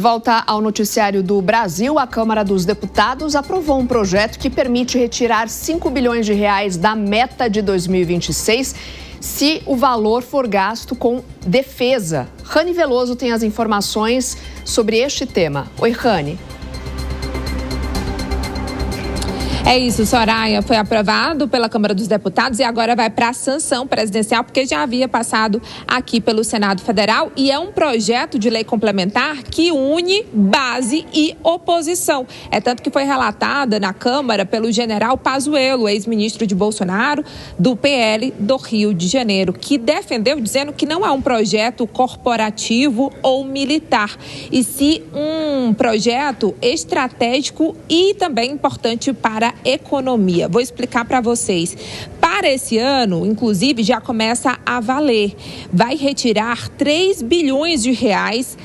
Volta ao noticiário do Brasil, a Câmara dos Deputados aprovou um projeto que permite retirar 5 bilhões de reais da meta de 2026 se o valor for gasto com defesa. Rani Veloso tem as informações sobre este tema. Oi, Rani. É isso, Soraya, foi aprovado pela Câmara dos Deputados e agora vai para a sanção presidencial, porque já havia passado aqui pelo Senado Federal e é um projeto de lei complementar que une base e oposição. É tanto que foi relatada na Câmara pelo general Pazuello, ex-ministro de Bolsonaro, do PL do Rio de Janeiro, que defendeu dizendo que não é um projeto corporativo ou militar, e sim um projeto estratégico e também importante para economia. Vou explicar para vocês. Para esse ano, inclusive, já começa a valer. Vai retirar 3 bilhões de reais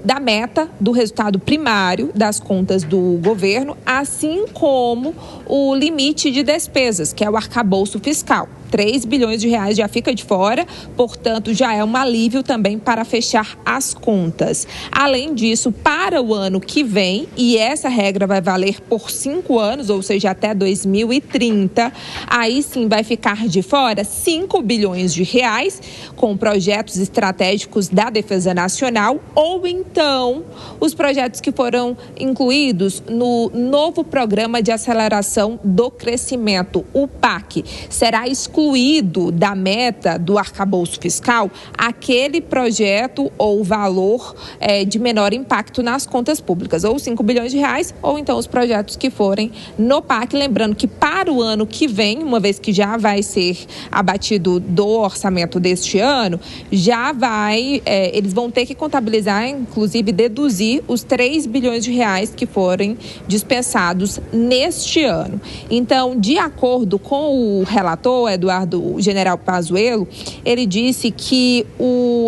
da meta do resultado primário das contas do governo, assim como o limite de despesas, que é o arcabouço fiscal. 3 bilhões de reais já fica de fora, portanto, já é um alívio também para fechar as contas. Além disso, para o ano que vem, e essa regra vai valer por 5 anos, ou seja, até 2030, aí sim vai ficar de fora 5 bilhões de reais com projetos estratégicos da Defesa Nacional ou então os projetos que foram incluídos no novo Programa de Aceleração do Crescimento, o PAC. Será excluído da meta do arcabouço fiscal aquele projeto ou valor de menor impacto nas contas públicas, ou 5 bilhões de reais, ou então os projetos que forem no PAC. Lembrando que para o ano que vem, uma vez que já vai ser abatido do orçamento deste ano, já vai, eles vão ter que contabilizar, inclusive deduzir os 3 bilhões de reais que forem dispensados neste ano. Então, de acordo com o relator, o general Pazuello, ele disse que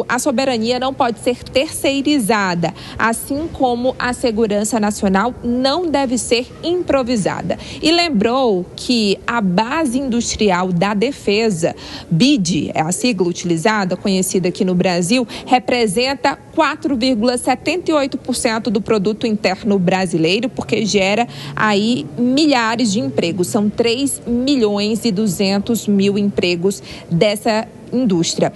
a soberania não pode ser terceirizada, assim como a segurança nacional não deve ser improvisada. E lembrou que a base industrial da defesa, BID, é a sigla utilizada, conhecida aqui no Brasil, representa 4,78% do produto interno brasileiro, porque gera aí milhares de empregos. São 3 milhões e 200 mil empregos dessa indústria.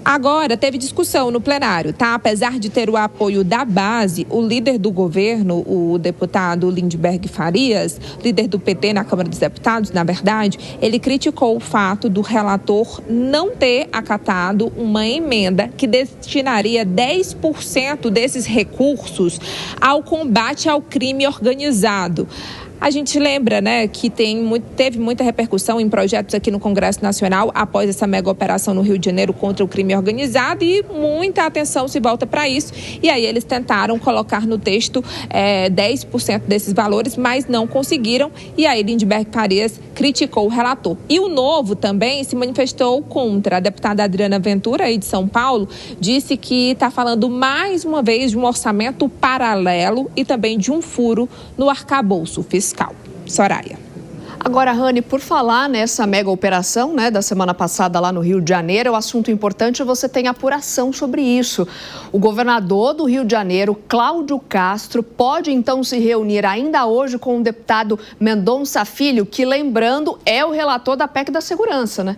Agora, teve discussão no plenário, tá? Apesar de ter o apoio da base, o líder do governo, o deputado Lindenberg Farias, líder do PT na Câmara dos Deputados, na verdade, ele criticou o fato do relator não ter acatado uma emenda que destinaria 10% desses recursos ao combate ao crime organizado. A gente lembra, né, que teve muita repercussão em projetos aqui no Congresso Nacional após essa mega operação no Rio de Janeiro contra o crime organizado, e muita atenção se volta para isso. E aí eles tentaram colocar no texto 10% desses valores, mas não conseguiram. E aí Lindenberg Farias criticou o relator. E o Novo também se manifestou contra. A deputada Adriana Ventura, aí de São Paulo, disse que está falando mais uma vez de um orçamento paralelo e também de um furo no arcabouço fiscal. Soraya. Agora, Rani, por falar nessa mega operação, né, da semana passada lá no Rio de Janeiro, é um assunto importante e você tem apuração sobre isso. O governador do Rio de Janeiro, Cláudio Castro, pode então se reunir ainda hoje com o deputado Mendonça Filho, que, lembrando, é o relator da PEC da Segurança, né?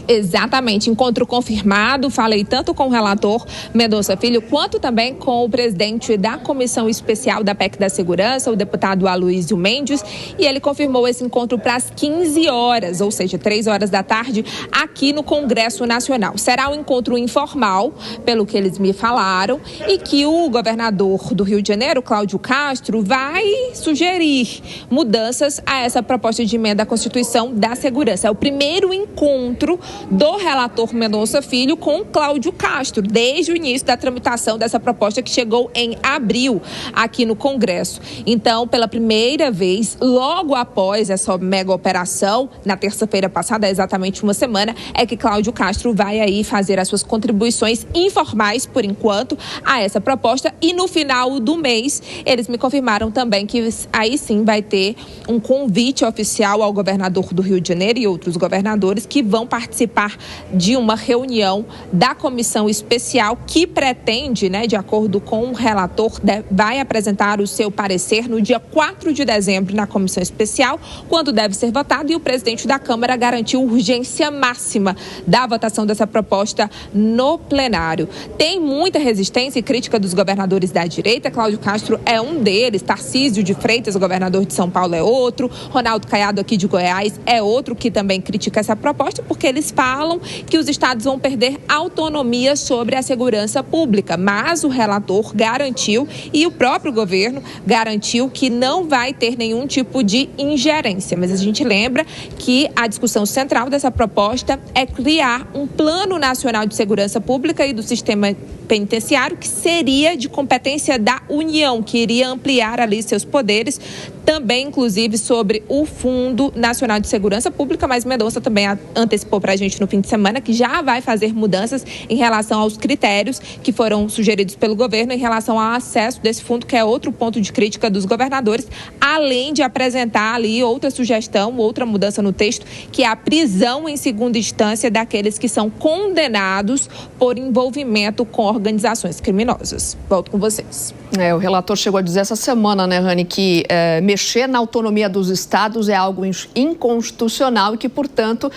Exatamente, encontro confirmado. Falei tanto com o relator Mendonça Filho quanto também com o presidente da Comissão Especial da PEC da Segurança, o deputado Aloysio Mendes, e ele confirmou esse encontro para as 15 horas, ou seja, 3 horas da tarde, aqui no Congresso Nacional. Será um encontro informal, pelo que eles me falaram, e que o governador do Rio de Janeiro, Cláudio Castro, vai sugerir mudanças a essa proposta de emenda à Constituição da Segurança. É o primeiro encontro do relator Mendonça Filho com Cláudio Castro, desde o início da tramitação dessa proposta, que chegou em abril aqui no Congresso. Então, pela primeira vez, logo após essa mega operação, na terça-feira passada, exatamente uma semana, é que Cláudio Castro vai aí fazer as suas contribuições informais, por enquanto, a essa proposta, e no final do mês, eles me confirmaram também que aí sim vai ter um convite oficial ao governador do Rio de Janeiro e outros governadores que vão participar participar de uma reunião da comissão especial que pretende, de acordo com o relator, vai apresentar o seu parecer no dia 4 de dezembro na comissão especial, quando deve ser votado, e o presidente da Câmara garantiu urgência máxima da votação dessa proposta no plenário. Tem muita resistência e crítica dos governadores da direita. Cláudio Castro é um deles, Tarcísio de Freitas, o governador de São Paulo, é outro, Ronaldo Caiado aqui de Goiás é outro que também critica essa proposta, porque eles falam que os estados vão perder autonomia sobre a segurança pública, mas o relator garantiu e o próprio governo garantiu que não vai ter nenhum tipo de ingerência. Mas a gente lembra que a discussão central dessa proposta é criar um Plano Nacional de Segurança Pública e do Sistema Penitenciário, que seria de competência da União, que iria ampliar ali seus poderes, também inclusive sobre o Fundo Nacional de Segurança Pública, mas Mendonça também antecipou para a gente no fim de semana que já vai fazer mudanças em relação aos critérios que foram sugeridos pelo governo em relação ao acesso desse fundo, que é outro ponto de crítica dos governadores, além de apresentar ali outra sugestão, outra mudança no texto, que é a prisão em segunda instância daqueles que são condenados por envolvimento com organizações criminosas. Volto com vocês. O relator chegou a dizer essa semana, Rani, que mexer na autonomia dos estados é algo inconstitucional e que, portanto,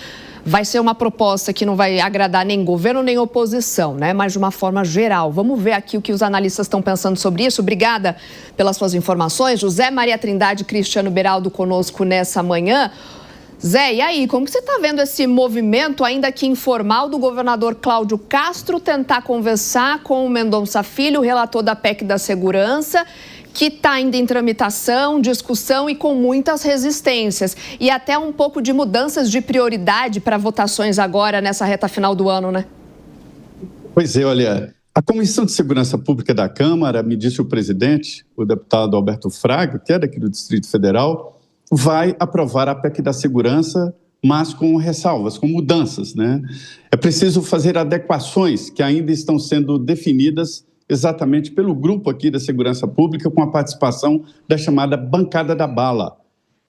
vai ser uma proposta que não vai agradar nem governo nem oposição, mas de uma forma geral. Vamos ver aqui o que os analistas estão pensando sobre isso. Obrigada pelas suas informações. José Maria Trindade e Cristiano Beraldo conosco nessa manhã. Zé, e aí, como que você está vendo esse movimento, ainda que informal, do governador Cláudio Castro tentar conversar com o Mendonça Filho, o relator da PEC da Segurança, que está ainda em tramitação, discussão e com muitas resistências, e até um pouco de mudanças de prioridade para votações agora nessa reta final do ano, né? Pois é, olha, a Comissão de Segurança Pública da Câmara, me disse o presidente, o deputado Alberto Fraga, que é daqui do Distrito Federal, vai aprovar a PEC da Segurança, mas com ressalvas, com mudanças, É preciso fazer adequações que ainda estão sendo definidas exatamente pelo grupo aqui da Segurança Pública, com a participação da chamada Bancada da Bala.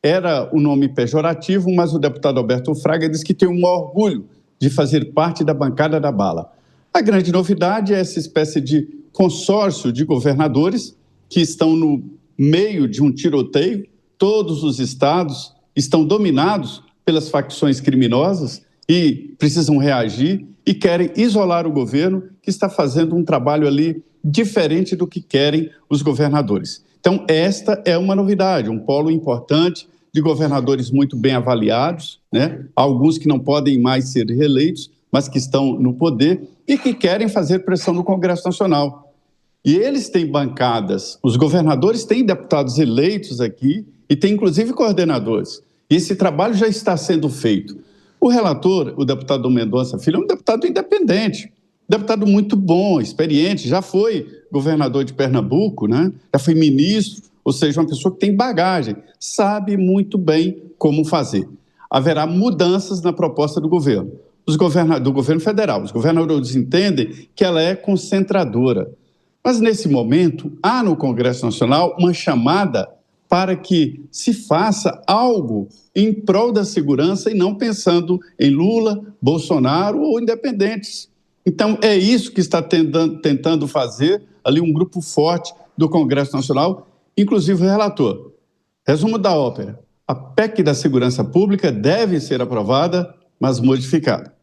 Era o nome pejorativo, mas o deputado Alberto Fraga disse que tem um orgulho de fazer parte da Bancada da Bala. A grande novidade é essa espécie de consórcio de governadores que estão no meio de um tiroteio. Todos os estados estão dominados pelas facções criminosas e precisam reagir e querem isolar o governo, que está fazendo um trabalho ali diferente do que querem os governadores. Então, esta é uma novidade, um polo importante de governadores muito bem avaliados, Alguns que não podem mais ser reeleitos, mas que estão no poder e que querem fazer pressão no Congresso Nacional. E eles têm bancadas, os governadores têm deputados eleitos aqui, e tem, inclusive, coordenadores. E esse trabalho já está sendo feito. O relator, o deputado Mendonça Filho, é um deputado independente, deputado muito bom, experiente, já foi governador de Pernambuco, Já foi ministro, ou seja, uma pessoa que tem bagagem, sabe muito bem como fazer. Haverá mudanças na proposta do governo, do governo federal. Os governadores entendem que ela é concentradora. Mas, nesse momento, há no Congresso Nacional uma chamada para que se faça algo em prol da segurança e não pensando em Lula, Bolsonaro ou independentes. Então, é isso que está tentando fazer ali um grupo forte do Congresso Nacional, inclusive o relator. Resumo da ópera: a PEC da Segurança Pública deve ser aprovada, mas modificada.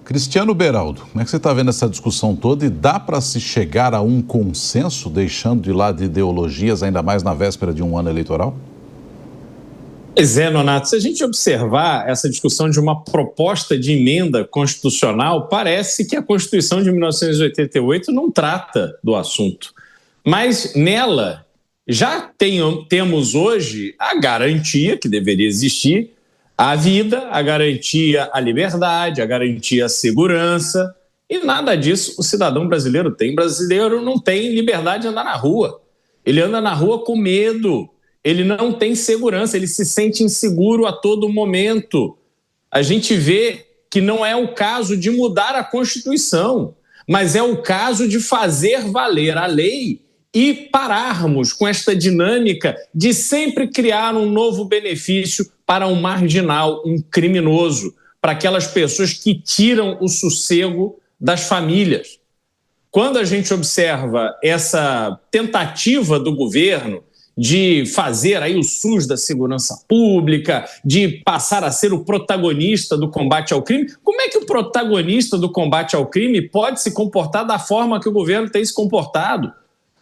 Cristiano Beraldo, como é que você está vendo essa discussão toda e dá para se chegar a um consenso, deixando de lado ideologias, ainda mais na véspera de um ano eleitoral? Pois é, Nonato, se a gente observar essa discussão de uma proposta de emenda constitucional, parece que a Constituição de 1988 não trata do assunto. Mas nela já temos hoje a garantia que deveria existir, a vida, a garantia à liberdade, a garantia à segurança, e nada disso o cidadão brasileiro tem. O brasileiro não tem liberdade de andar na rua. Ele anda na rua com medo, ele não tem segurança, ele se sente inseguro a todo momento. A gente vê que não é o caso de mudar a Constituição, mas é o caso de fazer valer a lei e pararmos com esta dinâmica de sempre criar um novo benefício para um marginal, um criminoso. para aquelas pessoas que tiram o sossego das famílias. Quando a gente observa essa tentativa do governo de fazer aí o SUS da segurança pública, de passar a ser o protagonista do combate ao crime, como é que o protagonista do combate ao crime pode se comportar da forma que o governo tem se comportado?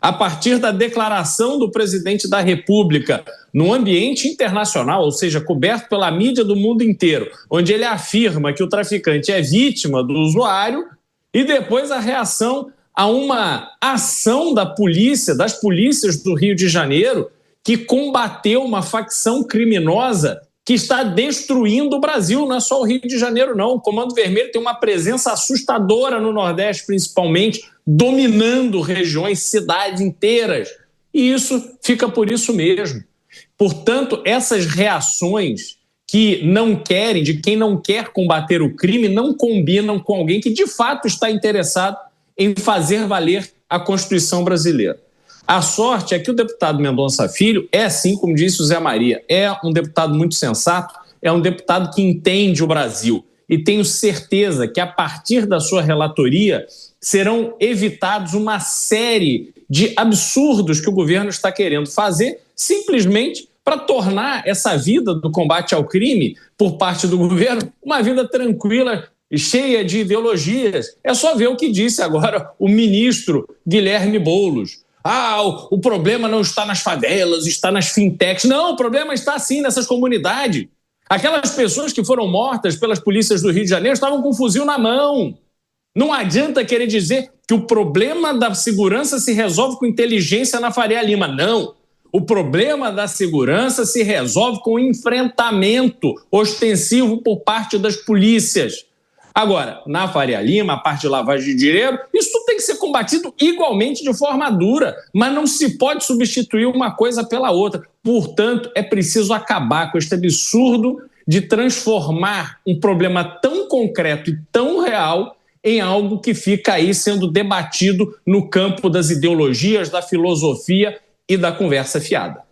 A partir da declaração do presidente da República no ambiente internacional, ou seja, coberto pela mídia do mundo inteiro, onde ele afirma que o traficante é vítima do usuário, e depois a reação a uma ação da polícia, das polícias do Rio de Janeiro, que combateu uma facção criminosa que está destruindo o Brasil. Não é só o Rio de Janeiro, não. O Comando Vermelho tem uma presença assustadora no Nordeste, principalmente, dominando regiões, cidades inteiras. E isso fica por isso mesmo. Portanto, essas reações que não querem, de quem não quer combater o crime, não combinam com alguém que de fato está interessado em fazer valer a Constituição brasileira. A sorte é que o deputado Mendonça Filho é, assim como disse o Zé Maria, é um deputado muito sensato, é um deputado que entende o Brasil. E tenho certeza que, a partir da sua relatoria, serão evitados uma série de absurdos que o governo está querendo fazer, simplesmente para tornar essa vida do combate ao crime, por parte do governo, uma vida tranquila, cheia de ideologias. É só ver o que disse agora o ministro Guilherme Boulos. O problema não está nas favelas, está nas fintechs. Não, o problema está sim nessas comunidades. Aquelas pessoas que foram mortas pelas polícias do Rio de Janeiro estavam com um fuzil na mão. Não adianta querer dizer que o problema da segurança se resolve com inteligência na Faria Lima. Não. O problema da segurança se resolve com enfrentamento ostensivo por parte das polícias. Agora, na Faria Lima, a parte de lavagem de dinheiro, isso tudo tem que ser combatido igualmente de forma dura, mas não se pode substituir uma coisa pela outra. Portanto, é preciso acabar com este absurdo de transformar um problema tão concreto e tão real em algo que fica aí sendo debatido no campo das ideologias, da filosofia e da conversa fiada.